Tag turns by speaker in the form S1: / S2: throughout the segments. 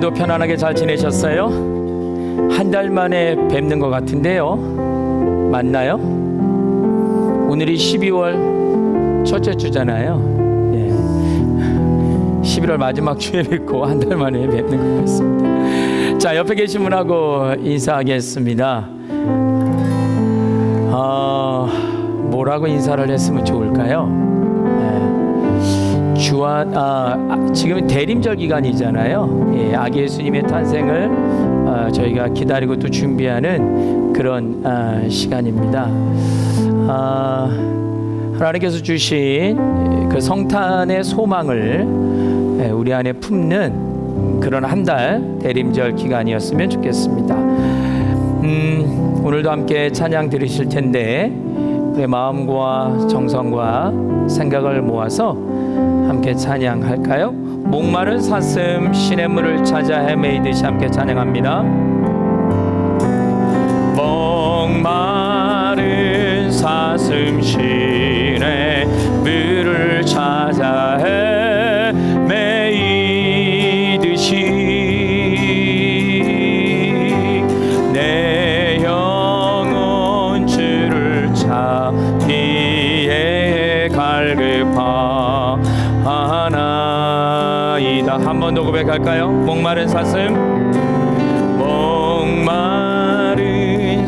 S1: 오늘도 편안하게 잘 지내셨어요? 한 달 만에 뵙는 것 같은데요. 맞나요? 오늘이 12월 첫째 주잖아요. 예. 11월 마지막 주에 뵙고 한 달 만에 뵙는 것 같습니다. 자, 옆에 계신 분하고 인사하겠습니다. 뭐라고 인사를 했으면 좋을까요? 지금 대림절 기간이잖아요. 예, 아기 예수님의 탄생을 저희가 기다리고 또 준비하는 그런 시간입니다. 하나님께서 주신 그 성탄의 소망을 우리 안에 품는 그런 한 달 대림절 기간이었으면 좋겠습니다. 오늘도 함께 찬양 들으실 텐데 우리의 마음과 정성과 생각을 모아서 함께 찬양할까요? 목마른 사슴 시냇물을 찾아 헤매이듯이 함께 찬양합니다. 목마른 사슴 시냇물을 찾아 헤매이듯이 내 영혼 주를 찾기에 갈급하나이다. 한 번 더 고백할까요? 목마른 사슴, 목마른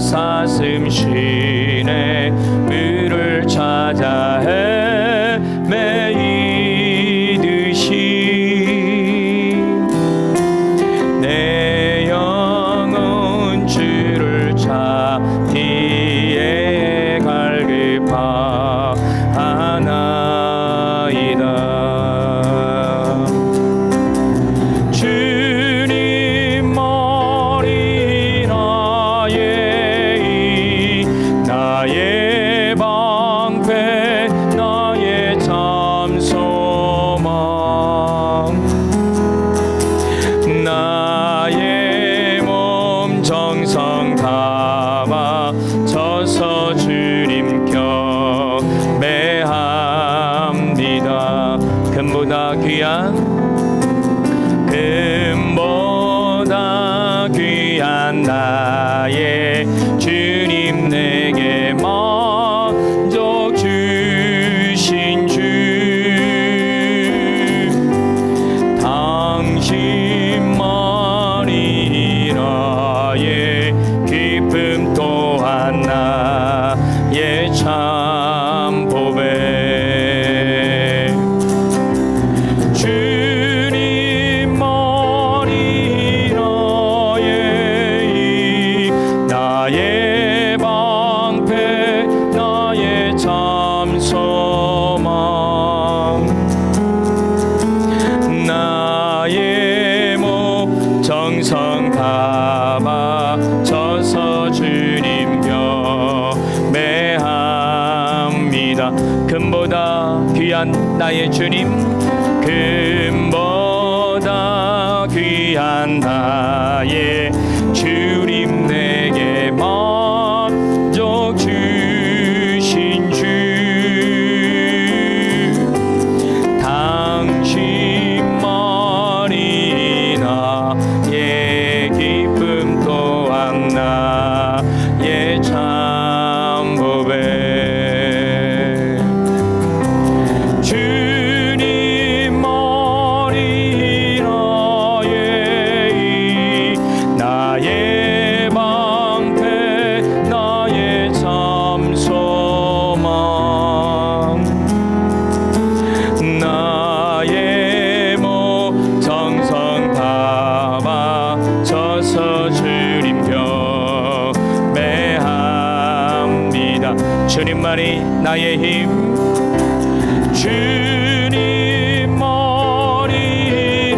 S1: 사슴 시냇물을 찾아 헤매이듯이 내 영혼 주를 찾기에 갈급하나이다. 주님 머리 나의 방패 나의 참 소망 나의 몸 정성 담아 져서 주님 경배합니다. 금보다 귀한 나의 주님 내게 만족 주신 주 당신만이 나의 기쁨 또한 나의 참 보배. 주님 머리 나의 방패 나의 참 소망 나의 몸 정성 담아 져서 주님 경배합니다. 금보다 귀한 나의 주님, 금보다 귀한 나의 주님 내게 만족 주신 주 당신만이 나의 기쁨 또한 나의 참 보배. 주님 머리 나의 방패 나의 참 소망 나의 몸 정성 담아 져서 주님 경배합니다. 주님만이 나의 힘 주님 머리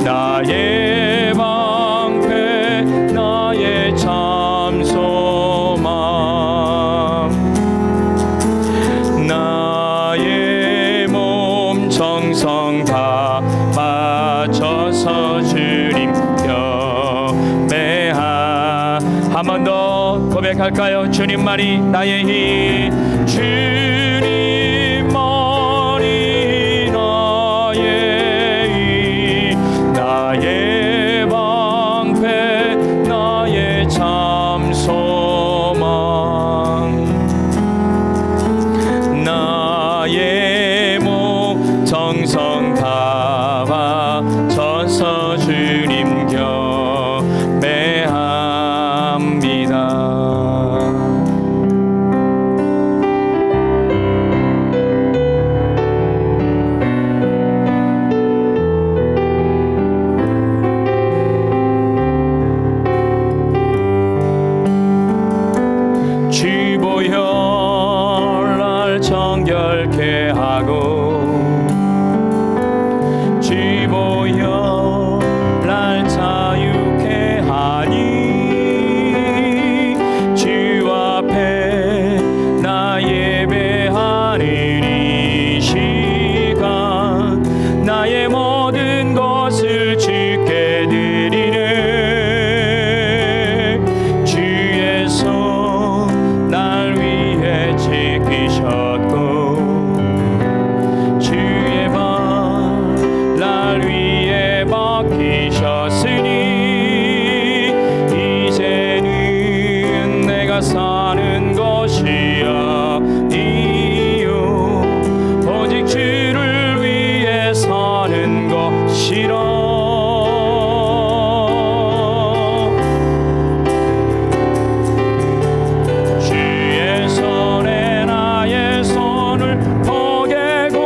S1: 나의 방패 나의 참 소망 나의 몸 정성 다 맞춰서 주님 경배하. 한 번 더 고백할까요? 주님만이 나의 힘 주님 머리 나의 주보혈 날 정결케 하고 주보혈 날 자유케 하니 주 앞에 나 예배하는 이 시간 나의 모든 것을 주께 드리네. 주의 손 날 위해 지키셨고 주의 발 날 위해 벗기셨으니 이제는 내가 사는 것이 아니요 오직 주를 위해 사는 것이라. 주의 손에 나의 손을 포개고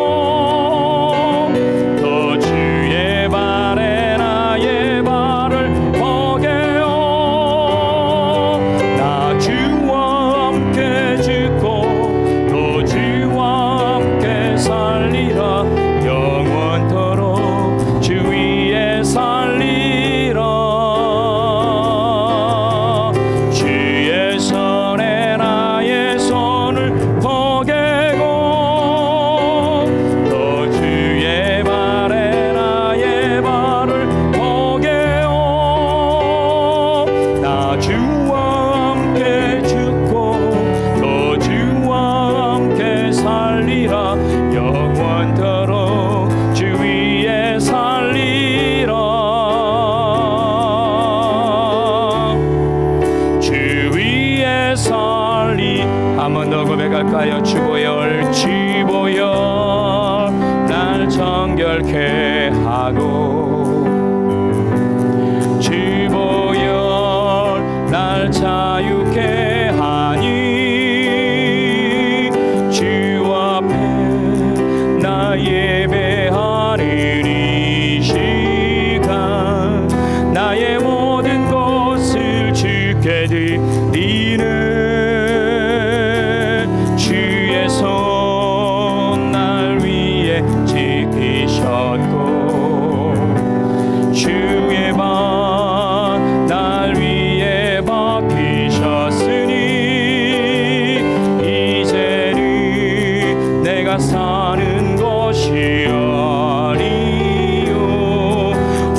S1: 또 주의 발에 나의 발을 포개어 나 주와 함께 죽고 또 주와 함께 살리라. 영원토록 주 위에 살리라. 주의 손에 나의 손을 포개고 또 주의 발에 나의 발을 포개어 나 주와 함께 죽고 또 주와 함께 살리라. 영원토록 주 위에 살리라. 주 위에 살리. 한 번 더 고백할까요? 주보혈 주보혈 날 정결케 하고 주보혈 날 자유케 하니 주 앞에 나 예배하는 이 시간 나의 모든 것을 주께 드리네. 주의 손 날 위해 지키셨고 주의 발 날 위해 벗기셨으니 이제는 내가 사는 것이 아니요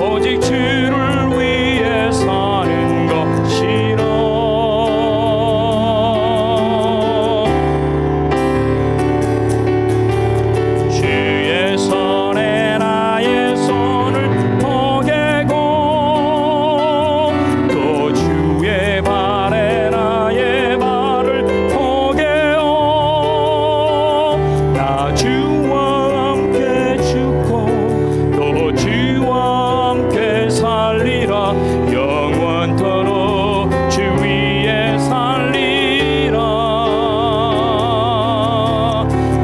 S1: 오직 주를 위해 사는 것이라. 주의 손에 나의 손을 포개고 또 주의 발에 나의 발을 포개어 나 주와 함께 죽고 또 주와 함께 살리라. 영원토록 주 위에 살리라.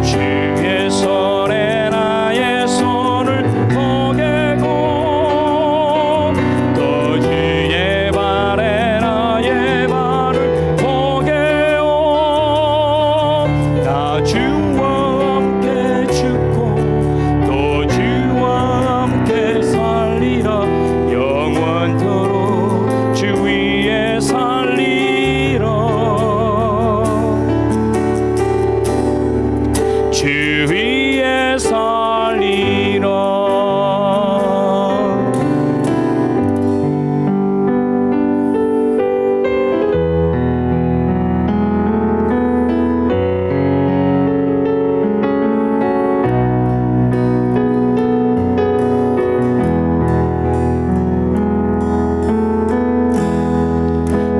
S1: 주의 손에 나의 손을 포개고 또 주의 발에 나의 발을 포개어 나 주와 함께 죽고 또 주와 함께 살리라. 영원토록 주 위에 살리라. 주 위에 살리라.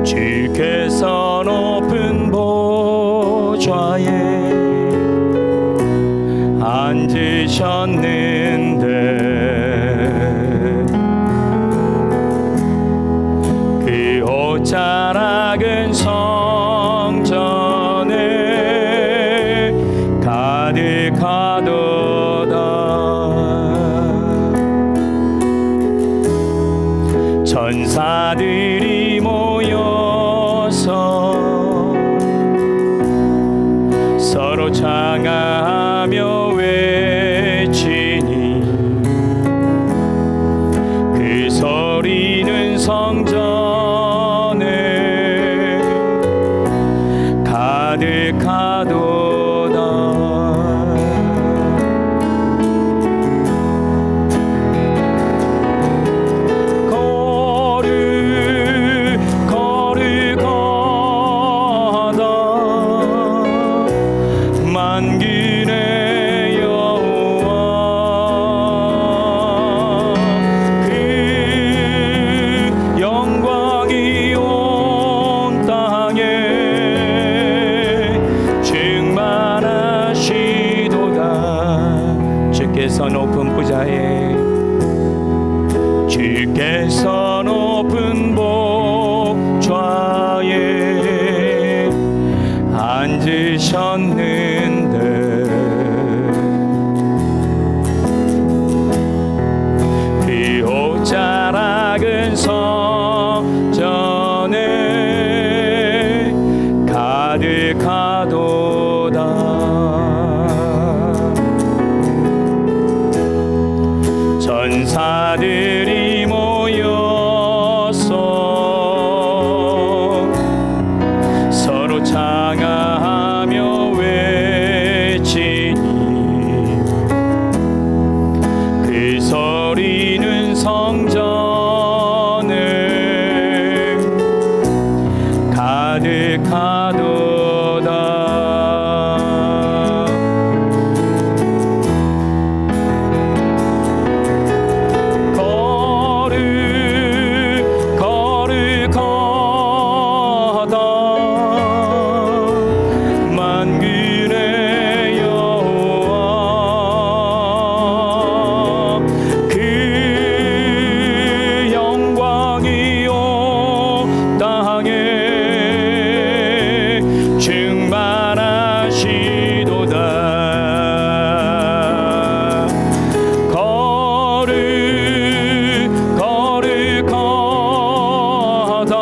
S1: 주께서 높은 보좌에 앉으셨는데 그 옷 자락은 성전에 가득하도다. 천사들이 모여서 서로 찬양하며 외치니 그 소리는 성전에 가득하도다. 만군의 여호와 그 영광이 온 땅에 충만하시도다. 주께서 높은 보좌에 주께서 높은 보좌에 앉으셨는데 그 옷자락은 성전에 가득하도다. 천사들이 모여서 서로 찬양하며 외치니 그 소리는 성전에 가득하도다. 거룩하다 만군의 여호와 그 영광이 온 땅에 충만하시도다. 거룩하다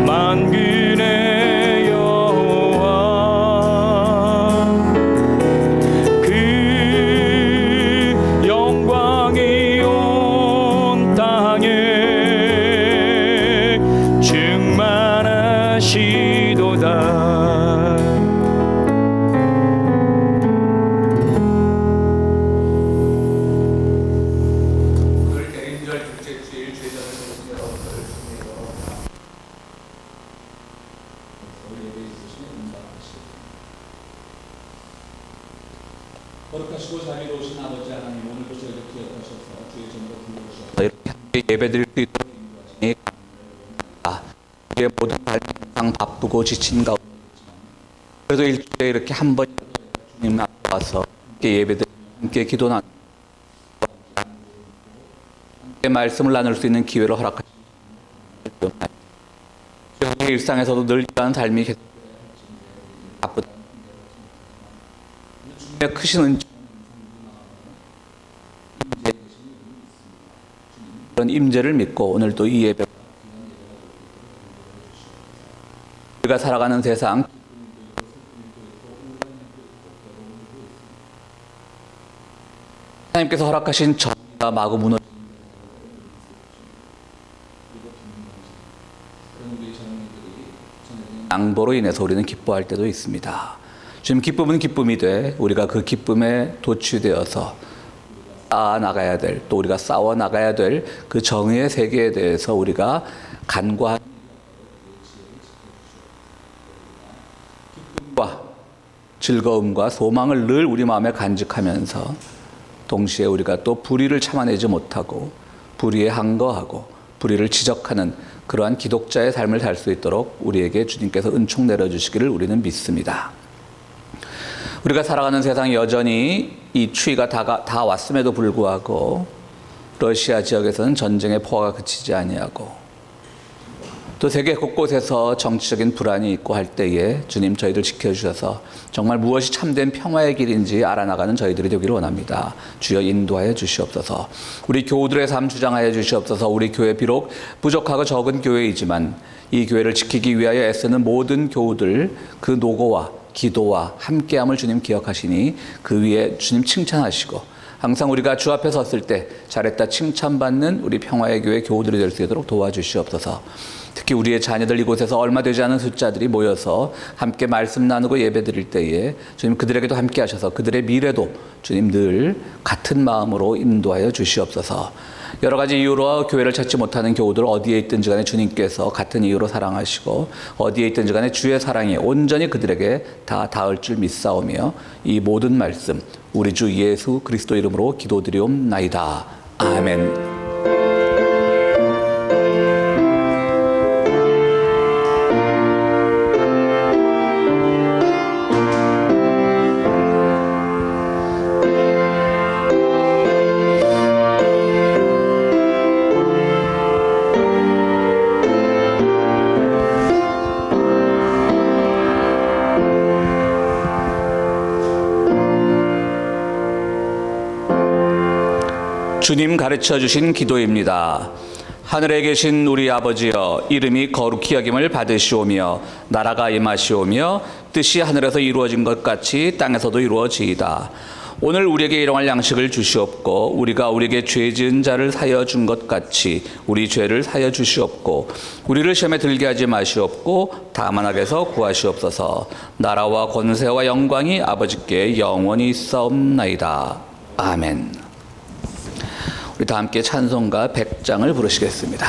S1: 만군의 여호와 그 영광이 온 땅에 충만하시도다.
S2: 오늘 대인절 둘째 주일 제자들 여러분들을 주님으로 우리 예배에 있으시는 인사하시고 거룩하시고 자비로우신 아버지 하나님, 오늘도 저희를 기억하셔서 주의 전으로 불러주셔서 이렇게 함께 예배드릴 수 있도록 인도하시니 감사합니다. 우리의 모든 삶이 항상 바쁘고 지친 가운데 있지만 그래도 일주일에 이렇게 한 번 주님 앞에 와서 함께 예배드리고 함께 기도 나누고 함께 말씀을 나눌 수 있는 기회를 허락하시고 우리의 일상에서도 늘 이러한 삶이 계속 바쁘다. 주님의 크신 은총, 그런 임재를 믿고 오늘도 이 예배 우리가 살아가는 세상 하나님께서 허락하신 정의가 마구 무너지는 양보로 인해서 우리는 기뻐할 때도 있습니다. 지금 기쁨은 기쁨이 돼 우리가 그 기쁨에 도취되어서 쌓아 나가야 될, 또 우리가 싸워 나가야 될 그 정의의 세계에 대해서 우리가 간과한 기쁨과 즐거움과 소망을 늘 우리 마음에 간직하면서 동시에 우리가 또 불의를 참아내지 못하고 불의에 항거하고 불의를 지적하는 그러한 기독자의 삶을 살 수 있도록 우리에게 주님께서 은총 내려주시기를 우리는 믿습니다. 우리가 살아가는 세상이 여전히 이 추위가 다 왔음에도 불구하고 러시아 지역에서는 전쟁의 포화가 그치지 아니하고 또 세계 곳곳에서 정치적인 불안이 있고 할 때에 주님 저희들 지켜주셔서 정말 무엇이 참된 평화의 길인지 알아나가는 저희들이 되기를 원합니다. 주여 인도하여 주시옵소서. 우리 교우들의 삶 주장하여 주시옵소서. 우리 교회 비록 부족하고 적은 교회이지만 이 교회를 지키기 위하여 애쓰는 모든 교우들 그 노고와 기도와 함께함을 주님 기억하시니 그 위에 주님 칭찬하시고 항상 우리가 주 앞에 섰을 때 잘했다 칭찬받는 우리 평화의 교회 교우들이 될 수 있도록 도와주시옵소서. 특히 우리의 자녀들 이곳에서 얼마 되지 않은 숫자들이 모여서 함께 말씀 나누고 예배 드릴 때에 주님 그들에게도 함께 하셔서 그들의 미래도 주님 늘 같은 마음으로 인도하여 주시옵소서. 여러 가지 이유로 교회를 찾지 못하는 교우들 어디에 있든지 간에 주님께서 같은 이유로 사랑하시고 어디에 있든지 간에 주의 사랑이 온전히 그들에게 다 닿을 줄 믿사오며 이 모든 말씀 우리 주 예수 그리스도 이름으로 기도드리옵나이다. 아멘. 주님 가르쳐 주신 기도입니다. 하늘에 계신 우리 아버지여, 이름이 거룩히 여김을 받으시오며 나라가 임하시오며 뜻이 하늘에서 이루어진 것 같이 땅에서도 이루어지이다. 오늘 우리에게 일용할 양식을 주시옵고 우리가 우리에게 죄 지은 자를 사여 준 것 같이 우리 죄를 사여 주시옵고 우리를 시험에 들게 하지 마시옵고 다만 악에서 구하시옵소서. 나라와 권세와 영광이 아버지께 영원히 있사옵나이다. 아멘. 우리 다 함께 찬송가 100장을 부르시겠습니다.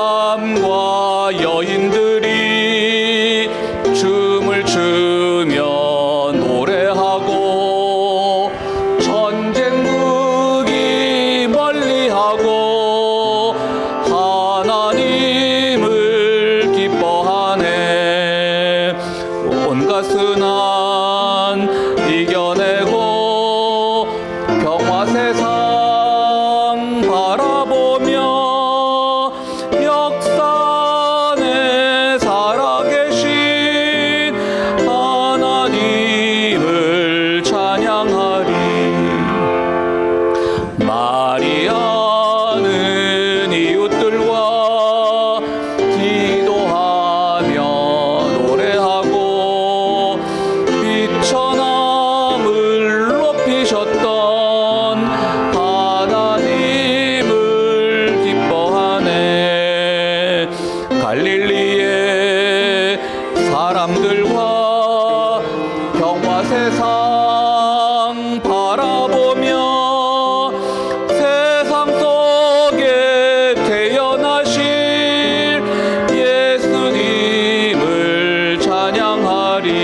S2: 미리암과 여인들이 춤을 추며 노래하고 전쟁국이 멀리하고 하나님을 기뻐하네. 온갖 순환 이겨내고 평화 세상 바라보며 역산에 살아계신 하나님을 찬양하리. 마리아는 이웃들과 기도하며 노래하고 비천함을 높이셨던 하나님을 기뻐하네. 갈릴리의 사람들과 평화 세상 바라보며 세상 속에 태어나실 예수님을 찬양하리.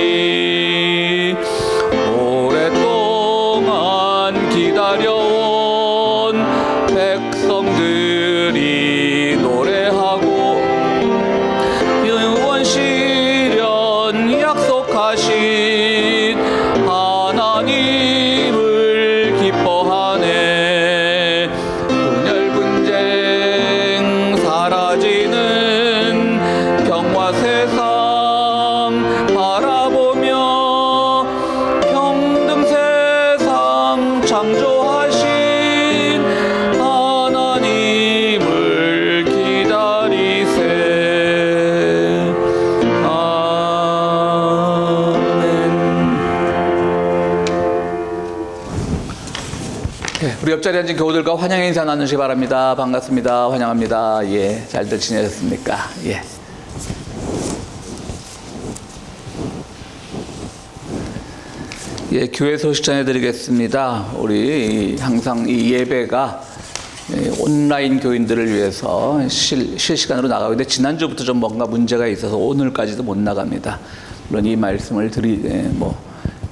S2: 오랫동안 기다려온 백성들이 노래하고 유언 실현 약속하신 하나님을 기뻐하네. 분열 분쟁 사라지는 평화 세상 바라보며 평등 세상 창조하신 하나님을 기다리세. 네, 우리 옆자리에 앉은 교우들과 환영의 인사 나누시기 바랍니다. 반갑습니다. 환영합니다. 예, 잘들 지내셨습니까? 예. 예, 교회 소식 전해드리겠습니다. 우리 항상 이 예배가 온라인 교인들을 위해서 실시간으로 나가고 있는데 지난주부터 좀 뭔가 문제가 있어서 오늘까지도 못 나갑니다. 물론 이 말씀을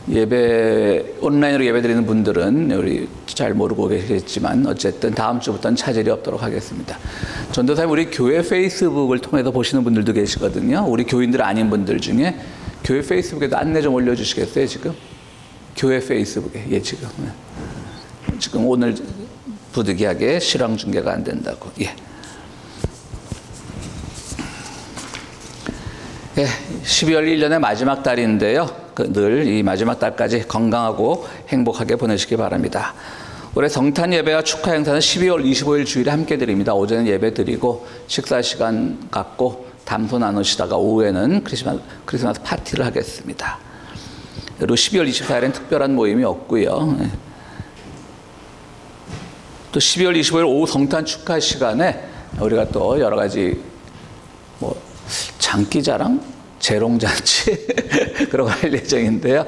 S2: 예배 온라인으로 예배드리는 분들은 우리 잘 모르고 계시겠지만 어쨌든 다음 주부터는 차질이 없도록 하겠습니다. 전도사님, 우리 교회 페이스북을 통해서 보시는 분들도 계시거든요. 우리 교인들 아닌 분들 중에 교회 페이스북에도 안내 좀 올려주시겠어요? 지금 교회 페이스북에 지금 오늘 부득이하게 실황 중계가 안 된다고. 예. 12월 1년의 마지막 달인데요. 늘 이 마지막 달까지 건강하고 행복하게 보내시기 바랍니다. 올해 성탄 예배와 축하 행사는 12월 25일 주일에 함께 드립니다. 오전에 예배 드리고 식사 시간 갖고 담소 나누시다가 오후에는 크리스마스 파티를 하겠습니다. 그리고 12월 24일엔 특별한 모임이 없고요. 또 12월 25일 오후 성탄 축하 시간에 우리가 또 여러 가지 장기자랑, 재롱잔치 그런 거 할 예정인데요.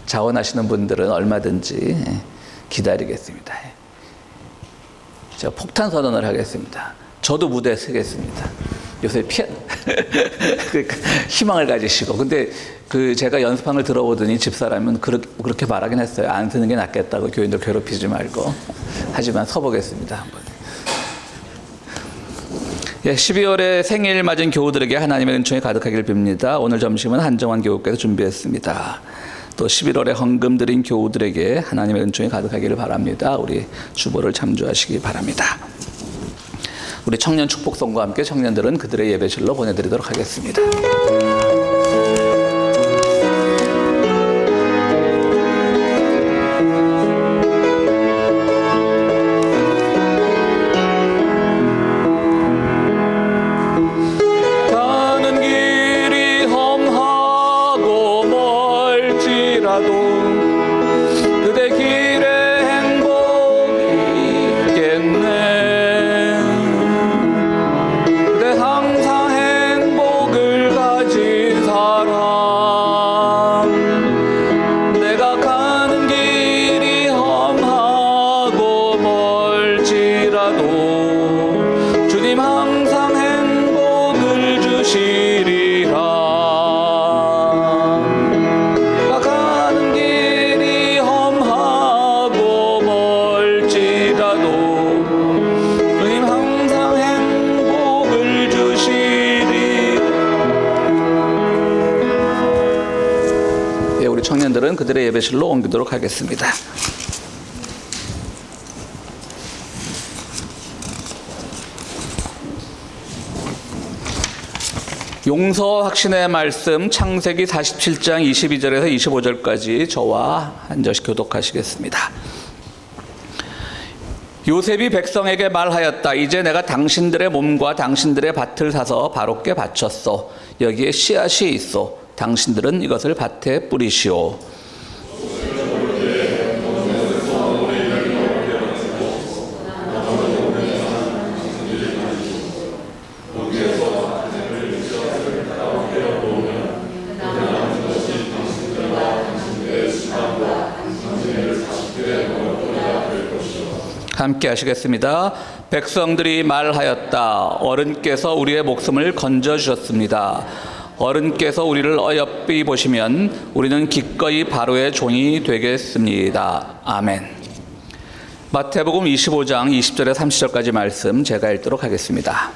S2: 자원하시는 분들은 얼마든지 기다리겠습니다. 제가 폭탄 선언을 하겠습니다. 저도 무대에 서겠습니다. 요새 희망을 가지시고. 근데 제가 연습한 걸 들어보더니 집사람은 그렇게 말하긴 했어요. 안 서는 게 낫겠다고, 교인들 괴롭히지 말고. 하지만 서보겠습니다. 한번. 12월에 생일 맞은 교우들에게 하나님의 은총이 가득하길 빕니다. 오늘 점심은 한정환 교우께서 준비했습니다. 또 11월에 헌금 드린 교우들에게 하나님의 은총이 가득하기를 바랍니다. 우리 주보를 참조하시기 바랍니다. 우리 청년 축복송과 함께 청년들은 그들의 예배실로 보내드리도록 하겠습니다. 청년들은 그들의 예배실로 옮기도록 하겠습니다. 용서 확신의 말씀 창세기 47장 22절에서 25절까지 저와 한 절씩 교독하시겠습니다. 요셉이 백성에게 말하였다. 이제 내가 당신들의 몸과 당신들의 밭을 사서 바로께 바쳤소. 여기에 씨앗이 있소. 당신들은 이것을 밭에 뿌리시오. 함께 하시겠습니다. 백성들이 말하였다. 어른께서 우리의 목숨을 건져주셨습니다. 어른께서 우리를 어여삐 보시면 우리는 기꺼이 바로의 종이 되겠습니다. 아멘. 마태복음 25장 20절에 30절까지 말씀 제가 읽도록 하겠습니다.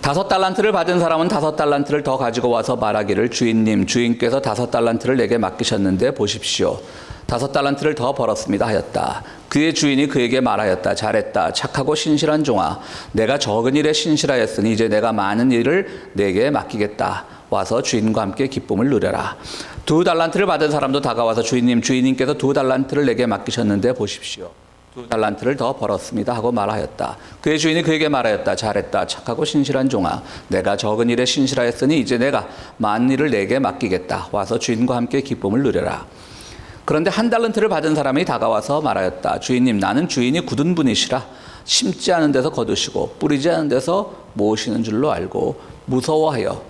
S2: 5달란트를 받은 사람은 5달란트를 더 가지고 와서 말하기를 주인님, 주인께서 5달란트를 내게 맡기셨는데 보십시오. 5달란트를 더 벌었습니다 하였다. 그의 주인이 그에게 말하였다. 잘했다. 착하고 신실한 종아. 내가 적은 일에 신실하였으니 이제 내가 많은 일을 내게 맡기겠다. 와서 주인과 함께 기쁨을 누려라. 2달란트를 받은 사람도 다가와서 주인님, 주인님께서 2달란트를 내게 맡기셨는데 보십시오. 2달란트를 더 벌었습니다 하고 말하였다. 그의 주인이 그에게 말하였다. 잘했다. 착하고 신실한 종아. 내가 적은 일에 신실하였으니 이제 내가 많은 일을 내게 맡기겠다. 와서 주인과 함께 기쁨을 누려라. 그런데 1달란트를 받은 사람이 다가와서 말하였다. 주인님, 나는 주인이 굳은 분이시라 심지 않은 데서 거두시고 뿌리지 않은 데서 모으시는 줄로 알고 무서워하여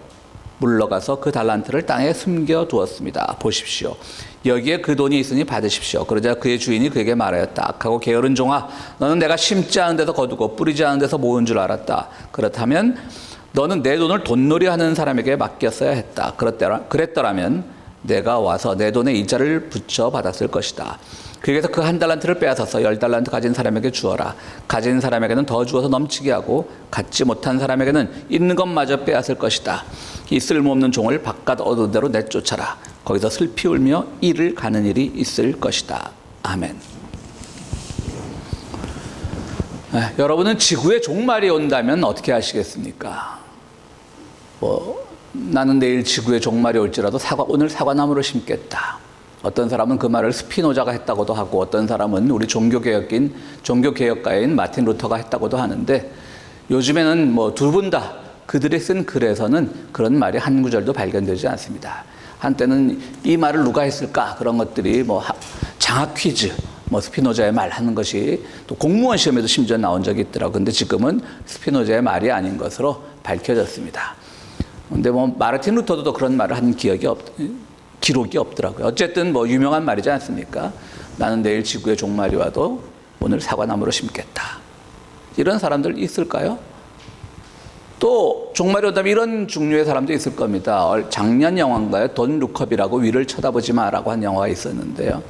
S2: 물러가서 그 달란트를 땅에 숨겨두었습니다. 보십시오. 여기에 그 돈이 있으니 받으십시오. 그러자 그의 주인이 그에게 말하였다. 악하고 게으른 종아, 너는 내가 심지 않은 데서 거두고 뿌리지 않은 데서 모은 줄 알았다. 그렇다면 너는 내 돈을 돈놀이하는 사람에게 맡겼어야 했다. 그랬더라면 내가 와서 내 돈에 이자를 붙여 받았을 것이다. 그래서 그 1달란트를 빼앗아서 10달란트 가진 사람에게 주어라. 가진 사람에게는 더 주어서 넘치게 하고 갖지 못한 사람에게는 있는 것마저 빼앗을 것이다. 이 쓸모없는 종을 바깥 얻은 대로 내쫓아라. 거기서 슬피 울며 이를 가는 일이 있을 것이다. 아멘. 여러분은 지구에 종말이 온다면 어떻게 하시겠습니까? 나는 내일 지구에 종말이 올지라도 오늘 사과나무를 심겠다. 어떤 사람은 그 말을 스피노자가 했다고도 하고, 어떤 사람은 우리 종교개혁가인 마틴 루터가 했다고도 하는데, 요즘에는 두 분 다 그들이 쓴 글에서는 그런 말이 한 구절도 발견되지 않습니다. 한때는 이 말을 누가 했을까? 그런 것들이 장학 퀴즈, 스피노자의 말 하는 것이 또 공무원 시험에도 심지어 나온 적이 있더라고요. 근데 지금은 스피노자의 말이 아닌 것으로 밝혀졌습니다. 근데 마르틴 루터도 그런 말을 한 기록이 없더라고요. 어쨌든 유명한 말이지 않습니까? 나는 내일 지구에 종말이 와도 오늘 사과나무를 심겠다. 이런 사람들 있을까요? 또 종말이 온다면 이런 종류의 사람도 있을 겁니다. 작년 영화인가요? 돈 루컵이라고 위를 쳐다보지 마라고 한 영화가 있었는데요.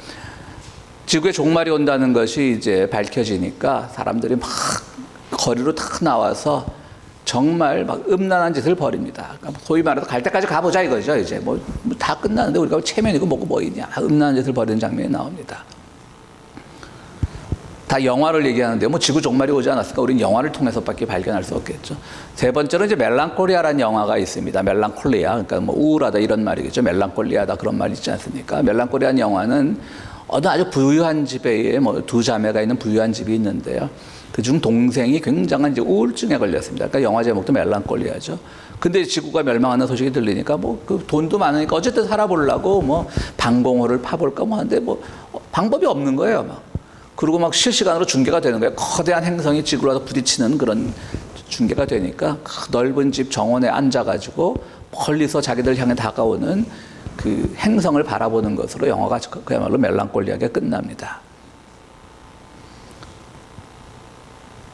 S2: 지구에 종말이 온다는 것이 이제 밝혀지니까 사람들이 막 거리로 탁 나와서 정말 음란한 짓을 벌입니다. 그러니까 소위 말해서 갈 때까지 가보자 이거죠. 이제 다 끝나는데 우리가 체면이고 뭐고 있냐. 음란한 짓을 벌이는 장면이 나옵니다. 다 영화를 얘기하는데 지구 종말이 오지 않았을까? 우리는 영화를 통해서밖에 발견할 수 없겠죠. 세 번째로 이제 멜랑콜리아라는 영화가 있습니다. 멜랑콜리아, 그러니까 우울하다 이런 말이겠죠. 멜랑콜리아다 그런 말 있지 않습니까? 멜랑콜리아는 영화는 어느 아주 부유한 집에 두 자매가 있는 부유한 집이 있는데요. 그중 동생이 굉장한 이제 우울증에 걸렸습니다. 그러니까 영화 제목도 멜랑콜리아죠. 근데 지구가 멸망하는 소식이 들리니까 그 돈도 많으니까 어쨌든 살아보려고 방공호를 파볼까 하는데 방법이 없는 거예요. 그리고 실시간으로 중계가 되는 거예요. 거대한 행성이 지구로 와서 부딪히는 그런 중계가 되니까 그 넓은 집 정원에 앉아가지고 멀리서 자기들 향해 다가오는 그 행성을 바라보는 것으로 영화가 그야말로 멜랑콜리하게 끝납니다.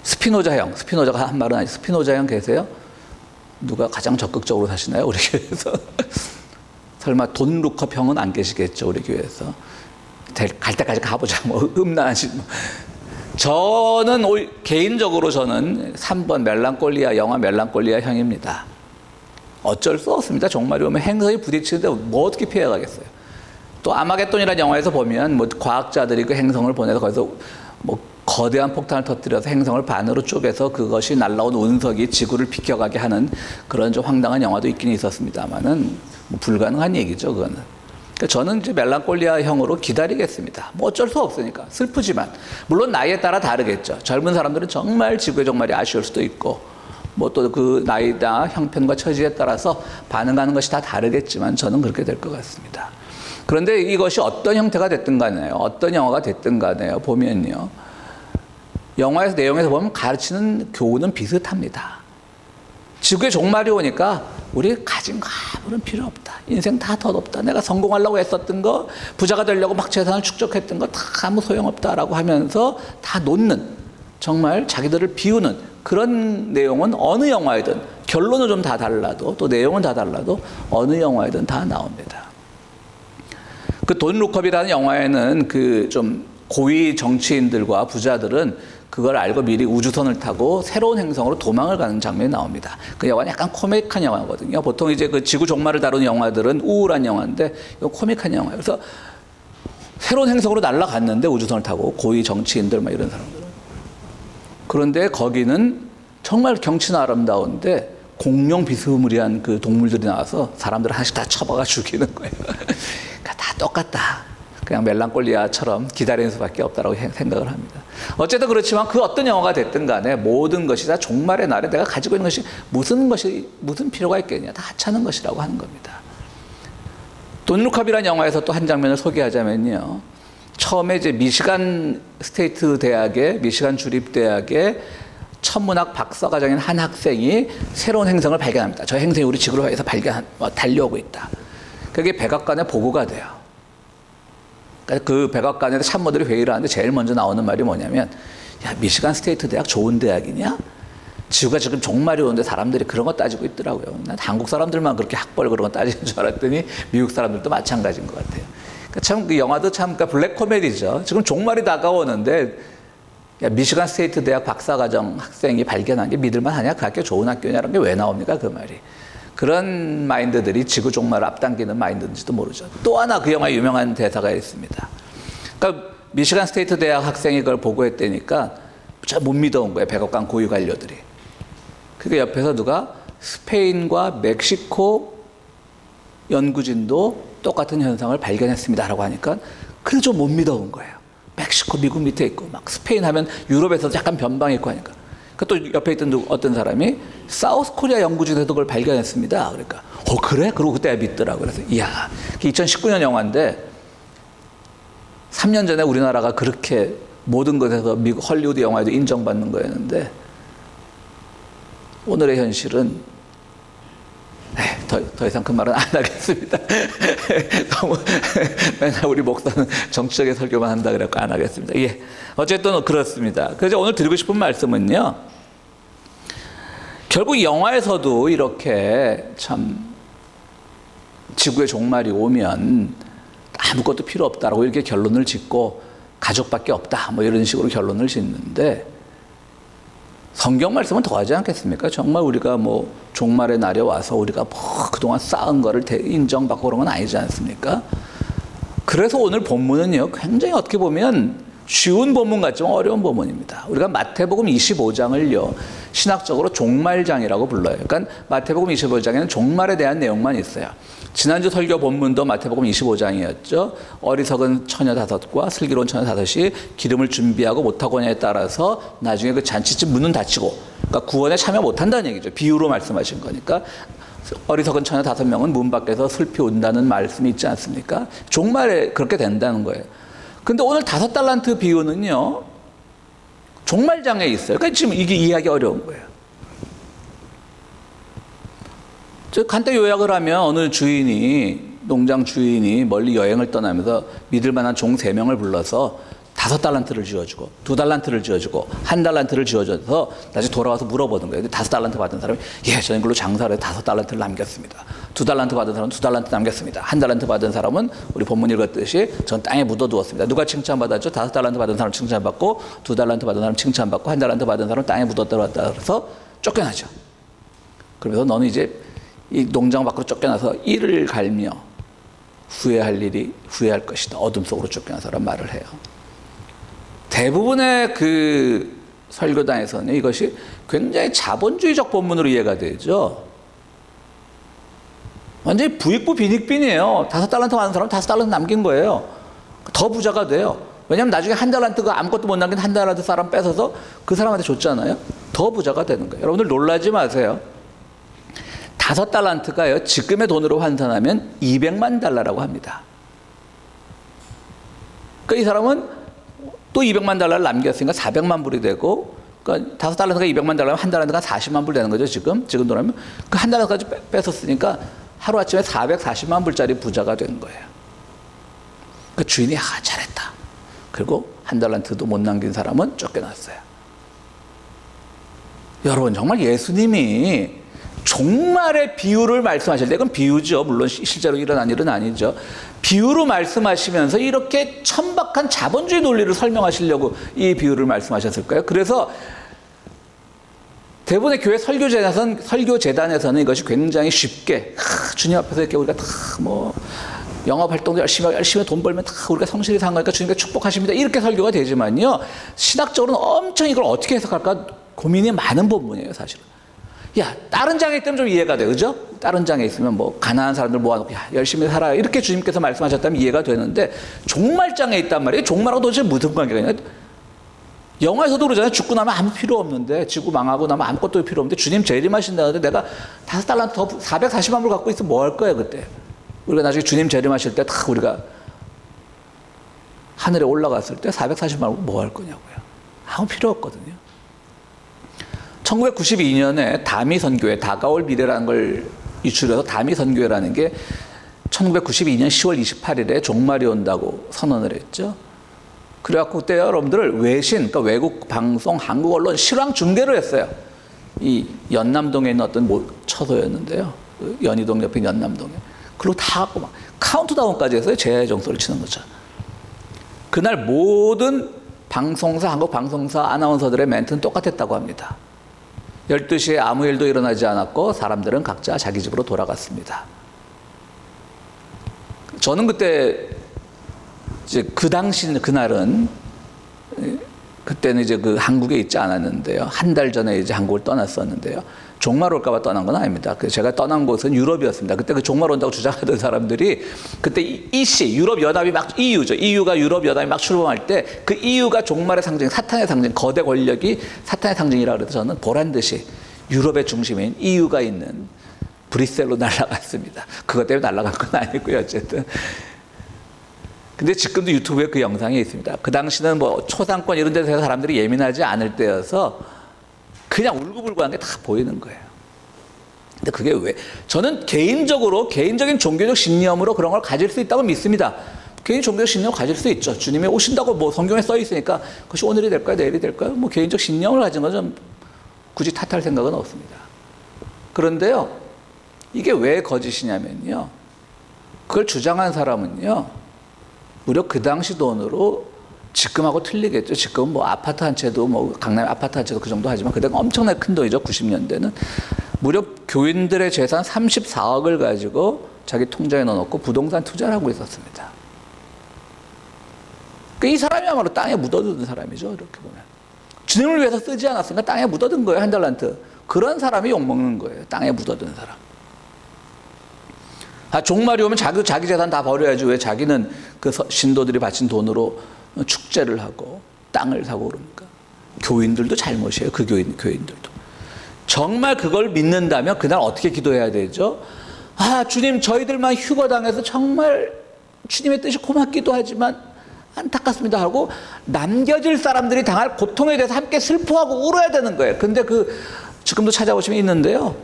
S2: 스피노자가 한 말은 아니죠. 스피노자 형 계세요? 누가 가장 적극적으로 사시나요? 우리 교회에서. 설마 돈 루컵 형은 안 계시겠죠, 우리 교회에서. 갈 때까지 가보자, 음란한 짓. 저는 개인적으로 3번 영화 멜랑콜리아 형입니다. 어쩔 수 없습니다. 종말이 오면 행성이 부딪히는데 어떻게 피해가겠어요. 또 아마겟돈이라는 영화에서 보면 과학자들이 그 행성을 보내서 거기서 거대한 폭탄을 터뜨려서 행성을 반으로 쪼개서 그것이 날라온 운석이 지구를 비켜가게 하는 그런 좀 황당한 영화도 있긴 있었습니다만은 불가능한 얘기죠, 그거는. 그러니까 저는 이제 멜랑콜리아 형으로 기다리겠습니다. 어쩔 수 없으니까. 슬프지만. 물론 나이에 따라 다르겠죠. 젊은 사람들은 정말 지구의 종말이 아쉬울 수도 있고, 또 그 나이나 형편과 처지에 따라서 반응하는 것이 다 다르겠지만 저는 그렇게 될 것 같습니다. 그런데 이것이 어떤 형태가 됐든 간에요. 어떤 영화가 됐든 간에요. 보면요. 영화에서 내용에서 보면 가르치는 교훈은 비슷합니다. 지구에 종말이 오니까 우리 가진 거 아무런 필요 없다. 인생 다 덧없다. 내가 성공하려고 애썼던 거, 부자가 되려고 막 재산을 축적했던 거 다 아무 소용없다라고 하면서 다 놓는, 정말 자기들을 비우는 그런 내용은 어느 영화이든, 결론은 좀 다 달라도 또 내용은 다 달라도 어느 영화이든 다 나옵니다. 그 돈 루컵이라는 영화에는 그 좀 고위 정치인들과 부자들은 그걸 알고 미리 우주선을 타고 새로운 행성으로 도망을 가는 장면이 나옵니다. 그 영화는 약간 코믹한 영화거든요. 보통 이제 그 지구 종말을 다루는 영화들은 우울한 영화인데 이거 코믹한 영화예요. 그래서 새로운 행성으로 날아갔는데 우주선을 타고 고위 정치인들 이런 사람들은. 그런데 거기는 정말 경치는 아름다운데 공룡 비스무리한 그 동물들이 나와서 사람들 하나씩 다 쳐박아 죽이는 거예요. 그러니까 다 똑같다. 그냥 멜랑콜리아처럼 기다리는 수밖에 없다고 생각을 합니다. 어쨌든 그렇지만 그 어떤 영화가 됐든 간에 모든 것이 다 종말의 날에 내가 가지고 있는 것이 무슨 필요가 있겠냐. 다 하찮은 것이라고 하는 겁니다. 돈 루컵이라는 영화에서 또 한 장면을 소개하자면요. 처음에 이제 미시간 주립대학의 천문학 박사과정인 한 학생이 새로운 행성을 발견합니다. 저 행성이 우리 지구를 위해서 달려오고 있다. 그게 백악관에 보고가 돼요. 그 백악관에서 참모들이 회의를 하는데 제일 먼저 나오는 말이 뭐냐면, 야, 미시간 스테이트 대학 좋은 대학이냐? 지구가 지금 종말이 오는데 사람들이 그런 거 따지고 있더라고요. 난 한국 사람들만 그렇게 학벌 그런 거 따지는 줄 알았더니 미국 사람들도 마찬가지인 것 같아요. 그러니까 참 그 영화도 참 그러니까 블랙 코미디죠. 지금 종말이 다가오는데 야, 미시간 스테이트 대학 박사과정 학생이 발견한 게 믿을만 하냐? 그 학교 좋은 학교냐라는 게 왜 나옵니까? 그 말이. 그런 마인드들이 지구 종말을 앞당기는 마인드인지도 모르죠. 또 하나 그 영화에 유명한 대사가 있습니다. 그러니까 미시간 스테이트 대학 학생이 그걸 보고했다니까 잘 못 믿어온 거예요. 백악관 고위 관료들이. 그러니까 옆에서 누가 스페인과 멕시코 연구진도 똑같은 현상을 발견했습니다라고 하니까 그래도 좀 못 믿어온 거예요. 멕시코, 미국 밑에 있고 막 스페인 하면 유럽에서 약간 변방이 있고 하니까. 또 옆에 있던 어떤 사람이 사우스 코리아 연구진에서 그걸 발견했습니다. 그러니까 그래? 그러고 그때 믿더라고요. 그래서 이야, 2019년 영화인데 3년 전에 우리나라가 그렇게 모든 것에서 미국 헐리우드 영화에도 인정받는 거였는데 오늘의 현실은 더 이상 그 말은 안 하겠습니다. 너무 맨날 우리 목사는 정치적인 설교만 한다 그래서 안 하겠습니다. 예, 어쨌든 그렇습니다. 그래서 오늘 드리고 싶은 말씀은요. 결국 영화에서도 이렇게 참 지구의 종말이 오면 아무것도 필요 없다라고 이렇게 결론을 짓고 가족밖에 없다 뭐 이런 식으로 결론을 짓는데 성경 말씀은 더 하지 않겠습니까? 정말 우리가 뭐 종말의 날에 와서 우리가 뭐 그동안 쌓은 거를 인정받고 그런 건 아니지 않습니까? 그래서 오늘 본문은요, 굉장히 어떻게 보면 쉬운 본문 같지만 어려운 본문입니다. 우리가 마태복음 25장을요, 신학적으로 종말장이라고 불러요. 그러니까 마태복음 25장에는 종말에 대한 내용만 있어요. 지난주 설교 본문도 마태복음 25장이었죠. 어리석은 처녀 5과 슬기로운 처녀 5이 기름을 준비하고 못하거냐에 따라서 나중에 그 잔치집 문은 닫히고, 그러니까 구원에 참여 못한다는 얘기죠. 비유로 말씀하신 거니까. 어리석은 처녀 5명은 문 밖에서 슬피 운다는 말씀이 있지 않습니까? 종말에 그렇게 된다는 거예요. 근데 오늘 5달란트 비유는요, 종말장에 있어요. 그러니까 지금 이게 이해하기 어려운 거예요. 저 간단히 요약을 하면 어느 주인이, 농장 주인이 멀리 여행을 떠나면서 믿을 만한 종 3명을 불러서 5달란트를 쥐어주고 2달란트를 쥐어주고 1달란트를 쥐어줘서 다시 돌아와서 물어보는 거예요. 5달란트 받은 사람이 저는 이걸로 장사를 해서 5달란트를 남겼습니다. 2달란트 받은 사람은 2달란트 남겼습니다. 1달란트 받은 사람은 우리 본문 읽었듯이 전 땅에 묻어두었습니다. 누가 칭찬받았죠? 5달란트 받은 사람 칭찬받고 2달란트 받은 사람 칭찬받고 1달란트 받은 사람 땅에 묻었다 그래서 쫓겨나죠. 그러면서 너는 이제 이 농장 밖으로 쫓겨나서 이를 갈며 후회할 것이다. 어둠 속으로 쫓겨나서란 말을 해요. 대부분의 그 설교단에서는 이것이 굉장히 자본주의적 본문으로 이해가 되죠. 완전히 부익부 빈익빈이에요. 5달란트 받은 사람은 5달란트 남긴 거예요. 더 부자가 돼요. 왜냐하면 나중에 1달란트가 아무것도 못 남긴 1달란트 사람 뺏어서 그 사람한테 줬잖아요. 더 부자가 되는 거예요. 여러분들 놀라지 마세요. 5달란트가요, 지금의 돈으로 환산하면 200만 달러라고 합니다. 그러니까 이 사람은 또 200만 달러를 남겼으니까 400만 불이 되고, 그러니까 5달란트가 200만 달러면 1달란트가 40만 불 되는 거죠, 지금 돈하면. 그 1달란트까지 뺏었으니까 하루아침에 440만 불짜리 부자가 된 거예요. 그 주인이 잘했다. 그리고 1달란트도 못 남긴 사람은 쫓겨났어요. 여러분, 정말 예수님이 종말의 비유를 말씀하실 때, 이건 비유죠. 물론 실제로 일어난 일은 아니죠. 비유로 말씀하시면서 이렇게 천박한 자본주의 논리를 설명하시려고 이 비유를 말씀하셨을까요? 그래서 대부분의 교회 설교재단에서는 이것이 굉장히 쉽게, 주님 앞에서 이렇게 우리가 다 뭐 영업활동도 열심히 돈 벌면 다 우리가 성실히 산 거니까 주님께 축복하십니다. 이렇게 설교가 되지만요, 신학적으로는 엄청 이걸 어떻게 해석할까 고민이 많은 본문이에요, 사실은. 다른 장에 있다면 좀 이해가 돼, 그죠? 다른 장에 있으면 뭐, 가난한 사람들 모아놓고, 열심히 살아요. 이렇게 주님께서 말씀하셨다면 이해가 되는데, 종말장에 있단 말이에요. 종말하고 도대체 무슨 관계가 있냐? 영화에서도 그러잖아요. 죽고 나면 아무 필요 없는데, 지구 망하고 나면 아무것도 필요 없는데, 주님 재림하신다는데 내가 5달란트 더 440만 불 갖고 있으면 뭐 할 거예요, 그때? 우리가 나중에 주님 재림하실 때 다 우리가 하늘에 올라갔을 때 440만 불 뭐 할 거냐고요. 아무 필요 없거든요. 1992년에 다미 선교회, 다가올 미래라는 걸 유출해서 다미 선교회라는 게 1992년 10월 28일에 종말이 온다고 선언을 했죠. 그래갖고 그때 여러분들 외신, 그러니까 외국 방송, 한국 언론 실황 중계를 했어요. 이 연남동에 있는 어떤 처소였는데요. 그 연희동 옆에 연남동에. 그리고 다 하고 막 카운트다운까지 해서 재정소를 치는 거죠. 그날 모든 한국 방송사 아나운서들의 멘트는 똑같았다고 합니다. 12시에 아무 일도 일어나지 않았고 사람들은 각자 자기 집으로 돌아갔습니다. 저는 그때 이제 그날은 그때는 이제 그 한국에 있지 않았는데요. 한 달 전에 이제 한국을 떠났었는데요. 종말 올까봐 떠난 건 아닙니다. 제가 떠난 곳은 유럽이었습니다. 그때 그 종말 온다고 주장하던 사람들이 그때 EC, 유럽 연합이 막 EU죠. EU가 유럽 연합이 막 출범할 때 그 EU가 종말의 상징, 사탄의 상징, 거대 권력이 사탄의 상징이라고 그래서 저는 보란 듯이 유럽의 중심인 EU가 있는 브뤼셀로 날아갔습니다. 그것 때문에 날아간 건 아니고요. 어쨌든. 근데 지금도 유튜브에 그 영상이 있습니다. 그 당시는 뭐 초상권 이런 데서 사람들이 예민하지 않을 때여서 그냥 울고불고한 게 다 보이는 거예요. 근데 그게 왜? 저는 개인적인 종교적 신념으로 그런 걸 가질 수 있다고 믿습니다. 개인 종교적 신념을 가질 수 있죠. 주님이 오신다고 뭐 성경에 써 있으니까 그것이 오늘이 될까요? 내일이 될까요? 뭐 개인적 신념을 가진 건 좀 굳이 탓할 생각은 없습니다. 그런데요, 이게 왜 거짓이냐면요. 그걸 주장한 사람은요, 무려 그 당시 돈으로 지금하고 틀리겠죠. 지금 뭐 아파트 한 채도 뭐 강남 아파트 한 채도 그 정도 하지만 그때는 엄청나게 큰 돈이죠. 90년대는 무려 교인들의 재산 34억을 가지고 자기 통장에 넣어놓고 부동산 투자를 하고 있었습니다. 그러니까 이 사람이야말로 땅에 묻어두는 사람이죠. 이렇게 보면 주님을 위해서 쓰지 않았으니까 땅에 묻어둔 거예요. 한 달란트. 그런 사람이 욕먹는 거예요. 땅에 묻어둔 사람. 종말이 오면 자기 재산 다 버려야지 왜 자기는 그 신도들이 바친 돈으로 축제를 하고 땅을 사고 그럽니까? 교인들도 잘못이에요. 그 교인들도. 정말 그걸 믿는다면 그날 어떻게 기도해야 되죠? 주님, 저희들만 휴거당해서 정말 주님의 뜻이 고맙기도 하지만 안타깝습니다 하고 남겨질 사람들이 당할 고통에 대해서 함께 슬퍼하고 울어야 되는 거예요. 근데 지금도 찾아보시면 있는데요.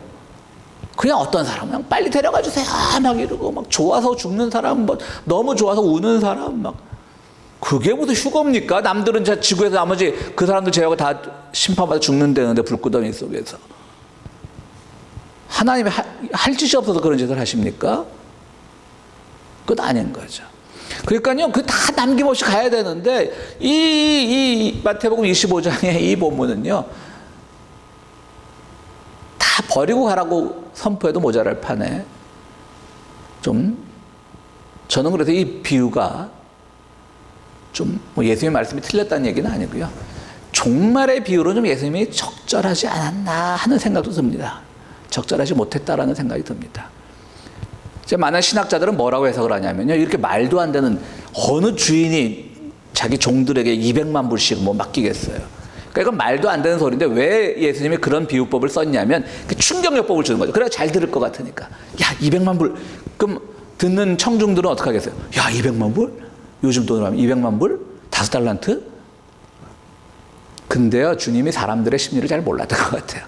S2: 그냥 어떤 사람 그냥 빨리 데려가 주세요 막 이러고 막 좋아서 죽는 사람, 뭐 너무 좋아서 우는 사람 막 그게 무슨 휴거입니까? 남들은 지구에서 나머지 그 사람들 제외하고 다 심판받아 죽는다는데 불구덩이 속에서 하나님이 할 짓이 없어서 그런 짓을 하십니까? 그건 아닌 거죠. 그러니까요, 그 다 남김없이 가야 되는데 이 마태복음 25장의 이 본문은요. 다 버리고 가라고 선포해도 모자랄 판에 저는 그래서 이 비유가 뭐 예수님의 말씀이 틀렸다는 얘기는 아니고요. 종말의 비유로 좀 예수님이 적절하지 않았나 하는 생각도 듭니다. 적절하지 못했다라는 생각이 듭니다. 이제 많은 신학자들은 뭐라고 해석을 하냐면요. 이렇게 말도 안 되는 어느 주인이 자기 종들에게 200만 불씩 뭐 맡기겠어요. 그러니까 이건 말도 안 되는 소리인데 왜 예수님이 그런 비유법을 썼냐면 충격요법을 주는 거죠. 그래야 잘 들을 것 같으니까. 야, 200만 불. 그럼 듣는 청중들은 어떻게 하겠어요? 야, 200만 불? 요즘 돈으로 하면 200만 불? 5달란트? 근데요, 주님이 사람들의 심리를 잘 몰랐던 것 같아요.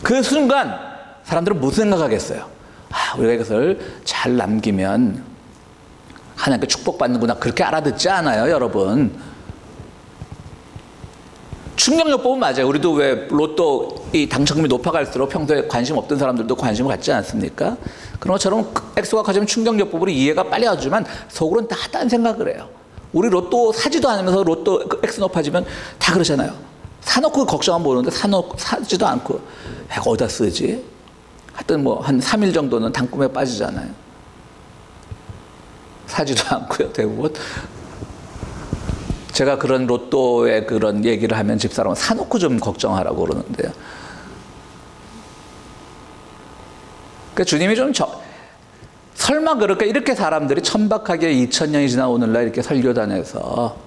S2: 그 순간 사람들은 무슨 생각하겠어요? 우리가 이것을 잘 남기면 하나님께 축복받는구나. 그렇게 알아듣지 않아요, 여러분. 충격요법은 맞아요. 우리도 왜 로또 이 당첨금이 높아갈수록 평소에 관심 없던 사람들도 관심을 갖지 않습니까? 그런 것처럼 액수가 커지면 충격요법으로 이해가 빨리 가지만 속으로는 다 딴 생각을 해요. 우리 로또 사지도 않으면서 로또 액수 높아지면 다 그러잖아요. 사놓고 걱정은 모르는데 사지도 않고 어디다 쓰지? 하여튼 뭐 한 3일 정도는 단꿈에 빠지잖아요. 사지도 않고요, 대부분. 제가 그런 로또의 그런 얘기를 하면 집사람은 사놓고 좀 걱정하라고 그러는데요. 그러니까 주님이 설마 그럴까? 이렇게 사람들이 천박하게 2000년이 지난 오늘날 이렇게 설교단에서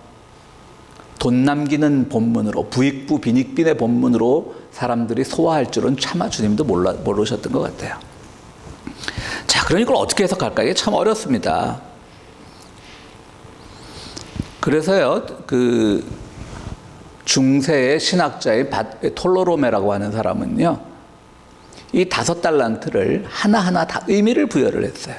S2: 돈 남기는 본문으로, 부익부 빈익빈의 본문으로 사람들이 소화할 줄은 차마 주님도 모르셨던 것 같아요. 자, 그러니 이걸 어떻게 해석할까? 이게 참 어렵습니다. 그래서요, 그 중세의 신학자의 톨로로메라고 하는 사람은요, 이 5달란트를 하나하나 다 의미를 부여를 했어요.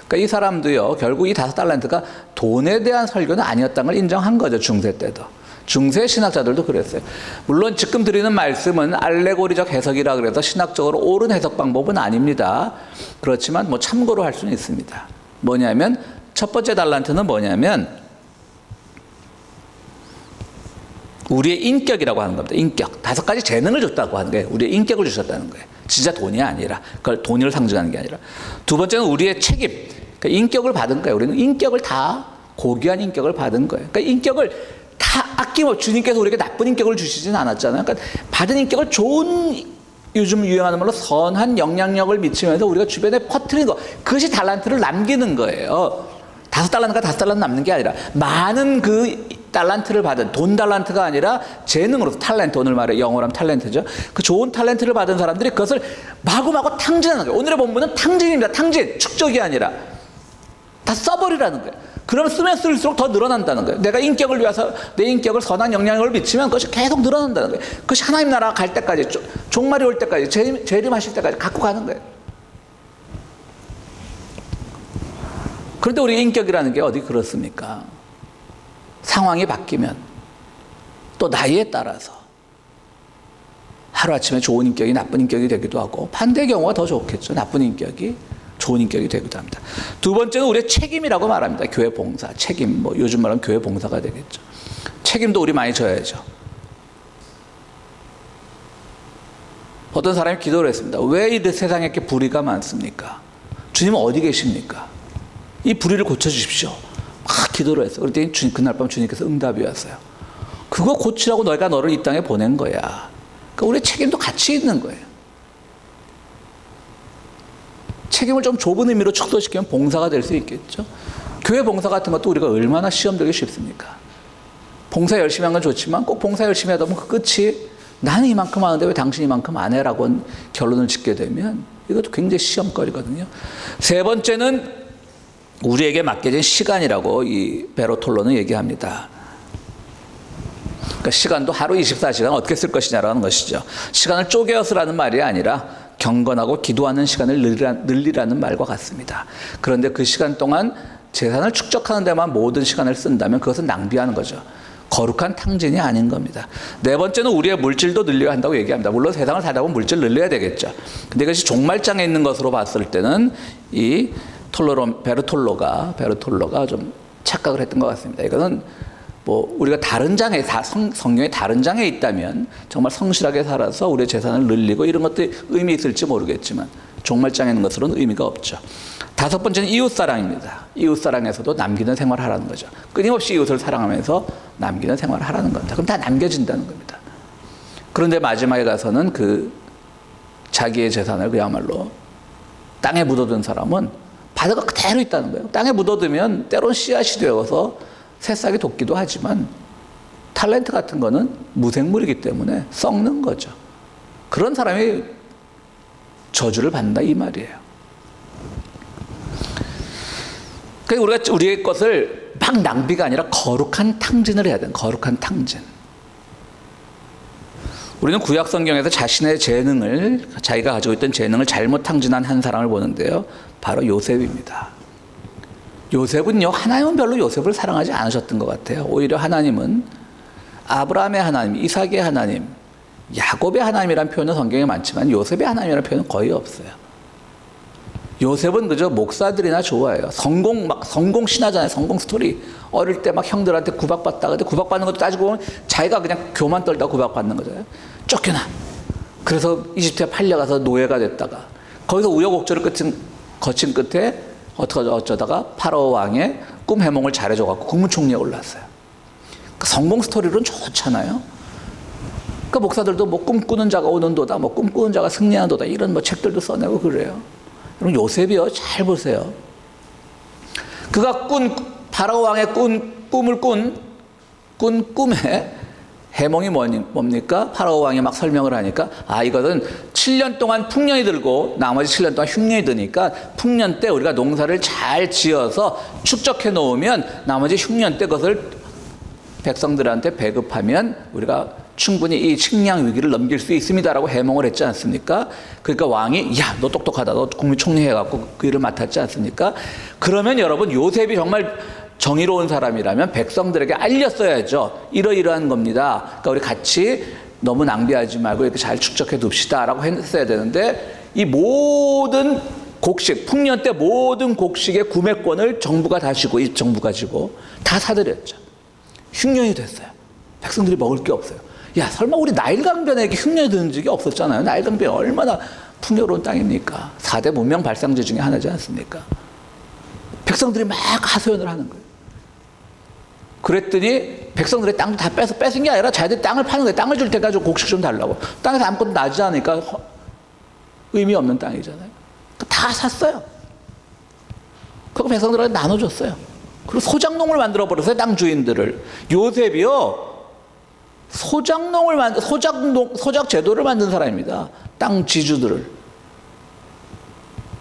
S2: 그러니까 이 사람도요, 결국 이 5달란트가 돈에 대한 설교는 아니었다는 걸 인정한 거죠, 중세 때도. 중세 신학자들도 그랬어요. 물론 지금 드리는 말씀은 알레고리적 해석이라 그래서 신학적으로 옳은 해석 방법은 아닙니다. 그렇지만 뭐 참고로 할 수는 있습니다. 뭐냐면 첫 번째 달란트는 뭐냐면 우리의 인격이라고 하는 겁니다. 인격. 5가지 재능을 줬다고 하는 거예요. 우리의 인격을 주셨다는 거예요. 진짜 돈이 아니라, 그걸 돈을 상징하는 게 아니라. 두 번째는 우리의 책임. 그러니까 인격을 받은 거예요. 우리는 인격을 다 고귀한 인격을 받은 거예요. 그러니까 인격을 다 아낌없이 주님께서 우리에게 나쁜 인격을 주시진 않았잖아요. 그러니까 받은 인격을 좋은, 요즘 유행하는 말로 선한 영향력을 미치면서 우리가 주변에 퍼뜨리는 거. 그것이 달란트를 남기는 거예요. 5달란트가 5달란트 남는 게 아니라 많은 그 달란트를 받은, 돈 달란트가 아니라 재능으로, 탤런트, 오늘 말해 영어로 하면 탤런트죠. 그 좋은 탤런트를 받은 사람들이 그것을 마구마구 탕진하는 거예요. 오늘의 본문은 탕진입니다. 탕진, 축적이 아니라 다 써버리라는 거예요. 그러면 쓰면 쓸수록 더 늘어난다는 거예요. 내가 인격을 위해서 내 인격을 선한 영향력을 미치면 그것이 계속 늘어난다는 거예요. 그것이 하나님 나라가 갈 때까지, 종말이 올 때까지, 재림하실 때까지 갖고 가는 거예요. 그런데 우리 인격이라는 게 어디 그렇습니까? 상황이 바뀌면 또 나이에 따라서 하루아침에 좋은 인격이 나쁜 인격이 되기도 하고 반대의 경우가 더 좋겠죠. 나쁜 인격이 좋은 인격이 되기도 합니다. 두 번째는 우리의 책임이라고 말합니다. 교회 봉사, 책임, 뭐 요즘 말하면 교회 봉사가 되겠죠. 책임도 우리 많이 져야죠. 어떤 사람이 기도를 했습니다. 왜 이 세상에 이렇게 불의가 많습니까? 주님은 어디 계십니까? 이 불의를 고쳐주십시오. 막 기도를 했어요. 그랬더니 그날 밤 주님께서 응답이 왔어요. 그거 고치라고 너희가 너를 이 땅에 보낸 거야. 그러니까 우리의 책임도 같이 있는 거예요. 책임을 좀 좁은 의미로 축소시키면 봉사가 될 수 있겠죠. 교회 봉사 같은 것도 우리가 얼마나 시험 들기 쉽습니까? 봉사 열심히 한 건 좋지만 꼭 봉사 열심히 하다 보면 그 끝이 나는 이만큼 하는데 왜 당신이 이만큼 안 해라고 결론을 짓게 되면 이것도 굉장히 시험거리거든요. 세 번째는 우리에게 맡겨진 시간이라고 이 베르톨로는 얘기합니다. 그러니까 시간도 하루 24시간 어떻게 쓸 것이냐라는 것이죠. 시간을 쪼개어 쓰라는 말이 아니라 경건하고 기도하는 시간을 늘리라는 말과 같습니다. 그런데 그 시간 동안 재산을 축적하는 데만 모든 시간을 쓴다면 그것은 낭비하는 거죠. 거룩한 탕진이 아닌 겁니다. 네 번째는 우리의 물질도 늘려야 한다고 얘기합니다. 물론 세상을 살다 보면 물질을 늘려야 되겠죠. 근데 이것이 종말장에 있는 것으로 봤을 때는 이 베르톨로가 좀 착각을 했던 것 같습니다. 이거는 뭐 우리가 다른 장에, 성경의 다른 장에 있다면 정말 성실하게 살아서 우리의 재산을 늘리고 이런 것들이 의미 있을지 모르겠지만 종말장에 있는 것으로는 의미가 없죠. 다섯 번째는 이웃사랑입니다. 이웃사랑에서도 남기는 생활을 하라는 거죠. 끊임없이 이웃을 사랑하면서 남기는 생활을 하라는 겁니다. 그럼 다 남겨진다는 겁니다. 그런데 마지막에 가서는 그 자기의 재산을 그야말로 땅에 묻어둔 사람은 바다가 그대로 있다는 거예요. 땅에 묻어두면 때론 씨앗이 되어서 새싹이 돋기도 하지만 탤런트 같은 거는 무생물이기 때문에 썩는 거죠. 그런 사람이 저주를 받는다 이 말이에요. 그러니까 우리가 우리의 것을 막 낭비가 아니라 거룩한 탕진을 해야 돼요. 거룩한 탕진. 우리는 구약 성경에서 자신의 재능을, 자기가 가지고 있던 재능을 잘못 탕진한 한 사람을 보는데요. 바로 요셉입니다. 요셉은요, 하나님은 별로 요셉을 사랑하지 않으셨던 것 같아요. 오히려 하나님은 아브라함의 하나님, 이삭의 하나님, 야곱의 하나님이라는 표현은 성경에 많지만 요셉의 하나님이라는 표현은 거의 없어요. 요셉은 그저 목사들이나 좋아해요. 성공 신화잖아요. 성공 스토리. 어릴 때 막 형들한테 구박받다가, 구박받는 것도 따지고 보면 자기가 그냥 교만 떨다가 구박받는 거잖아요. 쫓겨나. 그래서 이집트에 팔려가서 노예가 됐다가 거기서 우여곡절을 거친 끝에 어쩌다가 파라오 왕의 꿈 해몽을 잘해줘갖고 국무총리에 올랐어요. 그러니까 성공 스토리로는 좋잖아요. 그러니까 목사들도 뭐 꿈꾸는 자가 오는도다, 뭐 꿈꾸는 자가 승리하는도다 이런 뭐 책들도 써내고 그래요. 여러분 요셉이요, 잘 보세요. 그가 파라오 왕의 꿈을 꾼 꿈에 해몽이 뭡니까? 파라오 왕이 막 설명을 하니까 이것은 7년 동안 풍년이 들고 나머지 7년 동안 흉년이 드니까 풍년 때 우리가 농사를 잘 지어서 축적해 놓으면 나머지 흉년 때 그것을 백성들한테 배급하면 우리가 충분히 이 식량 위기를 넘길 수 있습니다라고 해몽을 했지 않습니까? 그러니까 왕이 야, 너 똑똑하다. 너 국무총리 해갖고 그 일을 맡았지 않습니까? 그러면 여러분 요셉이 정말 정의로운 사람이라면 백성들에게 알렸어야죠. 이러이러한 겁니다. 그러니까 우리 같이 너무 낭비하지 말고 이렇게 잘 축적해 둡시다라고 했어야 되는데, 이 모든 곡식, 풍년 때 모든 곡식의 구매권을 정부가 다시고, 이 정부가 지고 다 사들였죠. 흉년이 됐어요. 백성들이 먹을 게 없어요. 야, 설마 우리 나일강변에게 흉년이 드는 적이 없었잖아요. 나일강변이 얼마나 풍요로운 땅입니까? 4대 문명 발상지 중에 하나지 않습니까? 백성들이 막 하소연을 하는 거예요. 그랬더니 백성들의 땅도 다 뺏은 게 아니라 자기들이 땅을 파는 거예요. 땅을 줄 때 가지고 곡식 좀 달라고. 땅에서 아무것도 나지 않으니까 의미 없는 땅이잖아요. 다 샀어요. 그리고 백성들한테 나눠줬어요. 그리고 소작농을 만들어 버렸어요. 땅 주인들을. 요셉이요, 소작 제도를 만든 사람입니다. 땅 지주들을.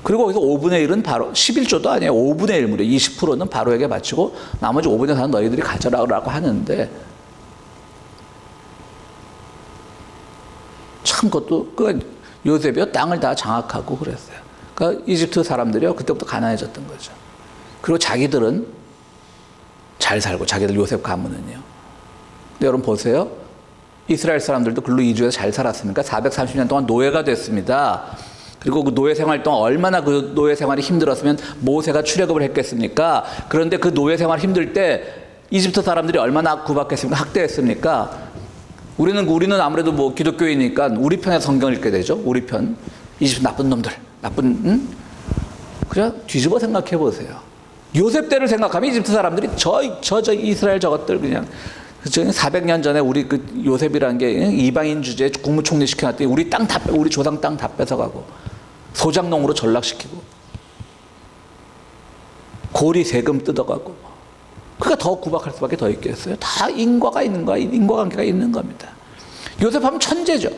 S2: 그리고 거기서 5분의 1은 바로, 11조도 아니에요. 5분의 1 무려 20%는 바로에게 바치고 나머지 5분의 4는 너희들이 가져라라고 하는데, 참 그것도 요셉이요, 땅을 다 장악하고 그랬어요. 그러니까 이집트 사람들이요, 그때부터 가난해졌던 거죠. 그리고 자기들은 잘 살고, 자기들 요셉 가문은요. 근데 여러분 보세요. 이스라엘 사람들도 글로 이주해서 잘 살았으니까 430년 동안 노예가 됐습니다. 그리고 그 노예 생활 동안 얼마나 그 노예 생활이 힘들었으면 모세가 출애굽을 했겠습니까? 그런데 그 노예 생활 힘들 때 이집트 사람들이 얼마나 구박했습니까? 학대했습니까? 우리는 아무래도 뭐 기독교이니까 우리 편의 성경을 읽게 되죠. 우리 편. 이집트 나쁜 놈들, 나쁜, 그냥 뒤집어 생각해 보세요. 요셉 때를 생각하면 이집트 사람들이 이스라엘 저것들 그냥 400년 전에 우리 그 요셉이라는 게 이방인 주제에 국무총리 시켜놨더니 우리 조상 땅 다 뺏어가고 소작농으로 전락시키고 고리 세금 뜯어가고, 그러니까 더 구박할 수밖에 더 있겠어요. 다 인과관계가 있는 겁니다. 요셉 하면 천재죠.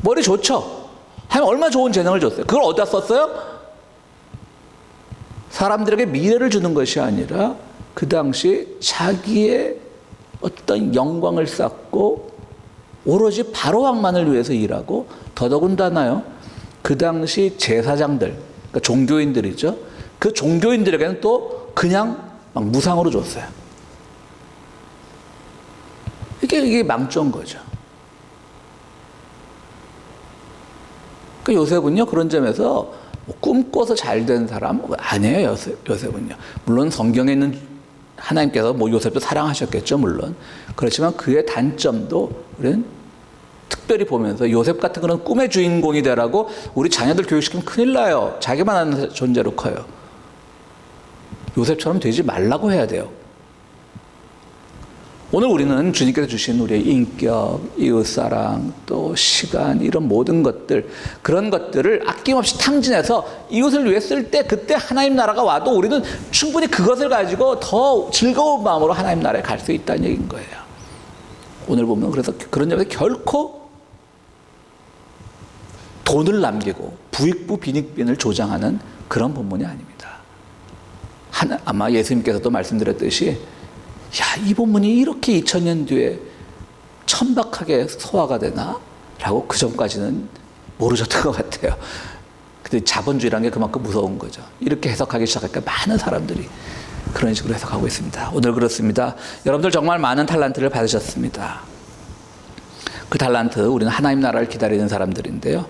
S2: 머리 좋죠. 하면 얼마나 좋은 재능을 줬어요. 그걸 어디다 썼어요? 사람들에게 미래를 주는 것이 아니라 그 당시 자기의 어떤 영광을 쌓고 오로지 바로왕만을 위해서 일하고, 더더군다나요, 그 당시 제사장들, 그러니까 종교인들이죠. 그 종교인들에게는 또 그냥 막 무상으로 줬어요. 이게 망조인 거죠. 그 요셉은요, 그런 점에서 뭐 꿈꿔서 잘 된 사람 아니에요. 요셉은요. 물론 성경에 있는 하나님께서 뭐 요셉도 사랑하셨겠죠, 물론. 그렇지만 그의 단점도 우리는 특별히 보면서, 요셉 같은 그런 꿈의 주인공이 되라고 우리 자녀들 교육시키면 큰일 나요. 자기만 하는 존재로 커요. 요셉처럼 되지 말라고 해야 돼요. 오늘 우리는 주님께서 주신 우리의 인격, 이웃사랑, 또 시간, 이런 모든 것들, 그런 것들을 아낌없이 탕진해서 이웃을 위해 쓸 때, 그때 하나님 나라가 와도 우리는 충분히 그것을 가지고 더 즐거운 마음으로 하나님 나라에 갈 수 있다는 얘기인 거예요. 오늘 보면 그래서 그런 점에서 결코 돈을 남기고 부익부 빈익빈을 조장하는 그런 본문이 아닙니다. 아마 예수님께서도 말씀드렸듯이, 이 본문이 이렇게 2000년 뒤에 천박하게 소화가 되나? 라고 그 전까지는 모르셨던 것 같아요. 근데 자본주의라는 게 그만큼 무서운 거죠. 이렇게 해석하기 시작하니까 많은 사람들이 그런 식으로 해석하고 있습니다. 오늘 그렇습니다. 여러분들 정말 많은 탈란트를 받으셨습니다. 그 탈란트, 우리는 하나님 나라를 기다리는 사람들인데요.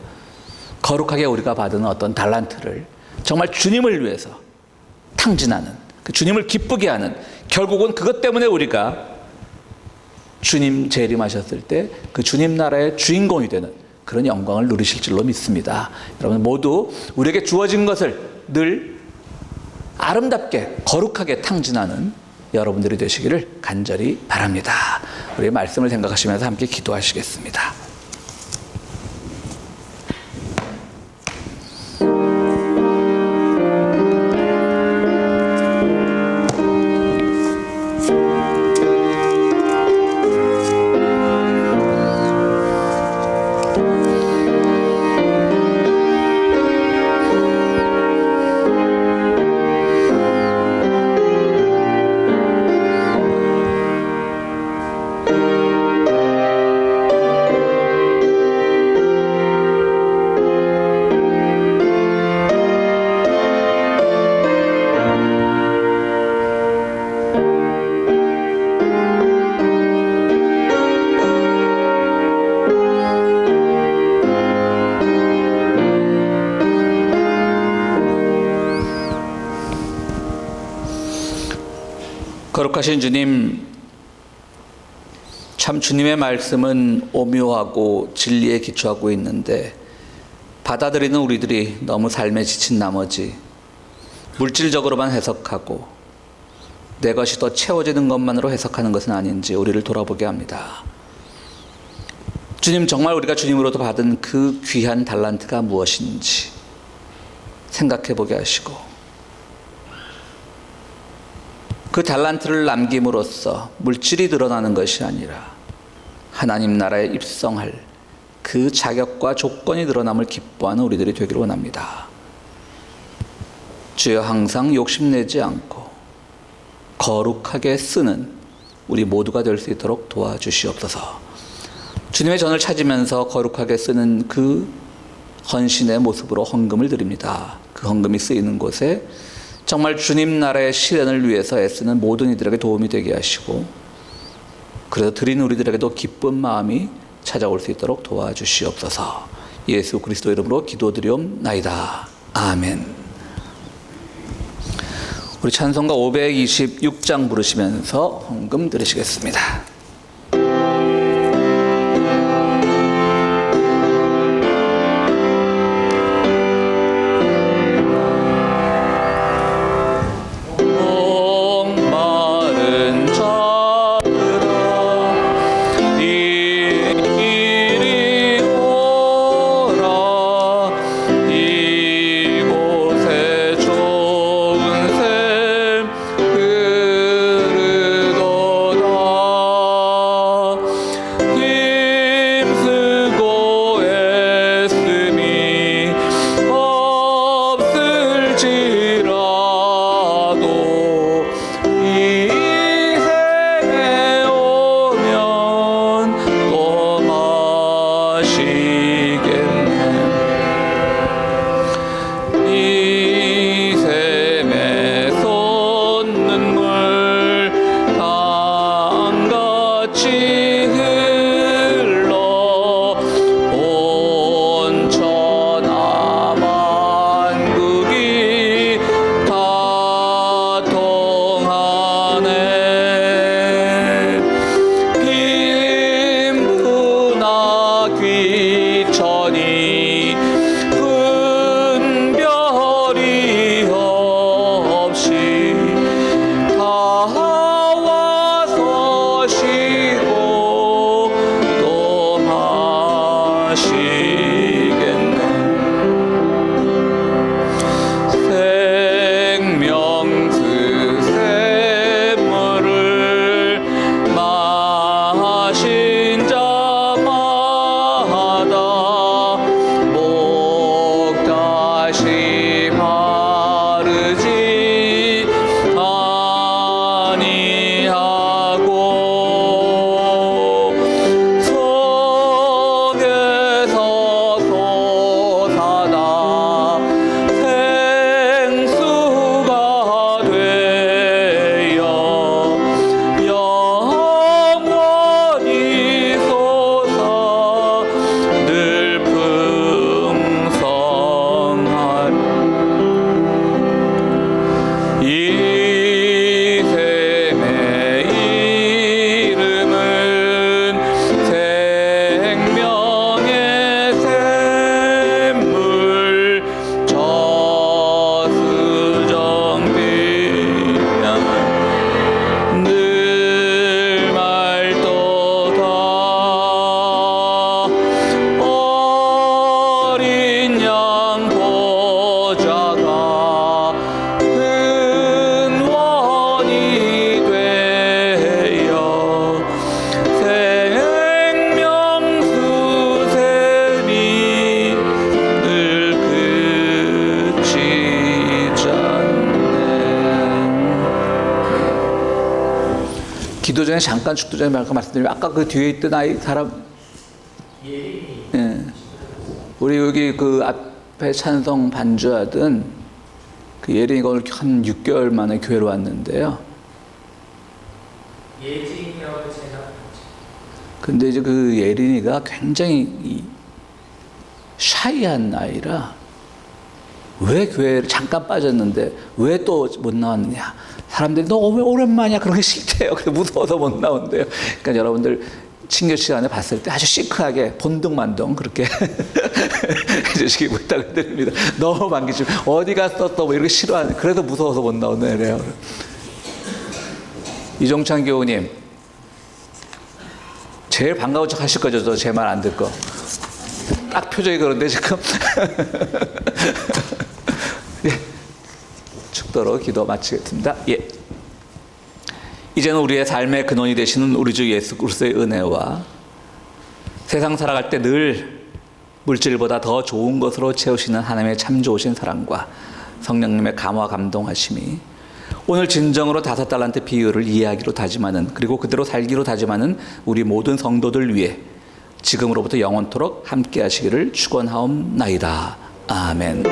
S2: 거룩하게 우리가 받은 어떤 탈란트를 정말 주님을 위해서 탕진하는, 그 주님을 기쁘게 하는, 결국은 그것 때문에 우리가 주님 재림하셨을 때 그 주님 나라의 주인공이 되는 그런 영광을 누리실 줄로 믿습니다. 여러분 모두 우리에게 주어진 것을 늘 아름답게 거룩하게 탕진하는 여러분들이 되시기를 간절히 바랍니다. 우리의 말씀을 생각하시면서 함께 기도하시겠습니다. 거룩하신 주님, 참 주님의 말씀은 오묘하고 진리에 기초하고 있는데 받아들이는 우리들이 너무 삶에 지친 나머지 물질적으로만 해석하고 내 것이 더 채워지는 것만으로 해석하는 것은 아닌지 우리를 돌아보게 합니다. 주님, 정말 우리가 주님으로부터 받은 그 귀한 달란트가 무엇인지 생각해 보게 하시고 그 달란트를 남김으로써 물질이 드러나는 것이 아니라 하나님 나라에 입성할 그 자격과 조건이 드러남을 기뻐하는 우리들이 되기를 원합니다. 주여, 항상 욕심내지 않고 거룩하게 쓰는 우리 모두가 될 수 있도록 도와주시옵소서. 주님의 전을 찾으면서 거룩하게 쓰는 그 헌신의 모습으로 헌금을 드립니다. 그 헌금이 쓰이는 곳에 정말 주님 나라의 실현을 위해서 애쓰는 모든 이들에게 도움이 되게 하시고 그래서 드리는 우리들에게도 기쁜 마음이 찾아올 수 있도록 도와주시옵소서. 예수 그리스도 이름으로 기도드리옵나이다. 아멘. 우리 찬송가 526장 부르시면서 헌금 드리시겠습니다. 기도 전에 잠깐 축도 전에 말씀드리면 아까 그 뒤에 있던 아이 사람 우리 여기 그 앞에 찬송 반주하던 그 예린이가 오늘 한 6개월 만에 교회로 왔는데요.
S1: 예진이라고 제가.
S2: 근데 이제 그 예린이가 굉장히 샤이한 아이라 왜 교회를 잠깐 빠졌는데 왜 또 못 나왔느냐. 사람들이 너무 오랜만이야 그런 게 싫대요. 그래서 무서워서 못 나온대요. 그러니까 여러분들 친교 시간에 봤을 때 아주 시크하게 본등만동 그렇게 해주시기 부탁드립니다. 너무 반기시면 어디 갔어 또 뭐 이렇게 싫어하는 그래서 무서워서 못 나오네요. 이종찬 교우님 제일 반가운 척 하실 거죠? 저 제 말 안 듣고 딱 표정이 그런데 지금 예, 축도로 기도 마치겠습니다. 예. 이제는 우리의 삶의 근원이 되시는 우리 주 예수 그리스도의 은혜와 세상 살아갈 때 늘 물질보다 더 좋은 것으로 채우시는 하나님의 참 좋으신 사랑과 성령님의 감화 감동하심이 오늘 진정으로 5달란트 비유를 이해하기로 다짐하는 그리고 그대로 살기로 다짐하는 우리 모든 성도들 위해 지금으로부터 영원토록 함께 하시기를 축원하옵나이다. 아멘.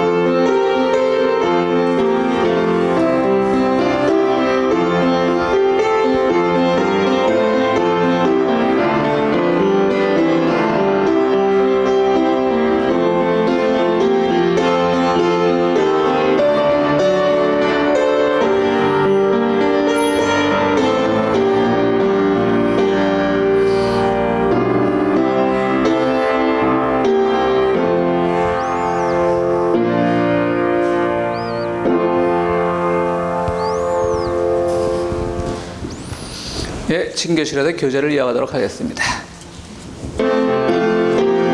S2: 예, 친교실에서 교제를 이어가도록 하겠습니다.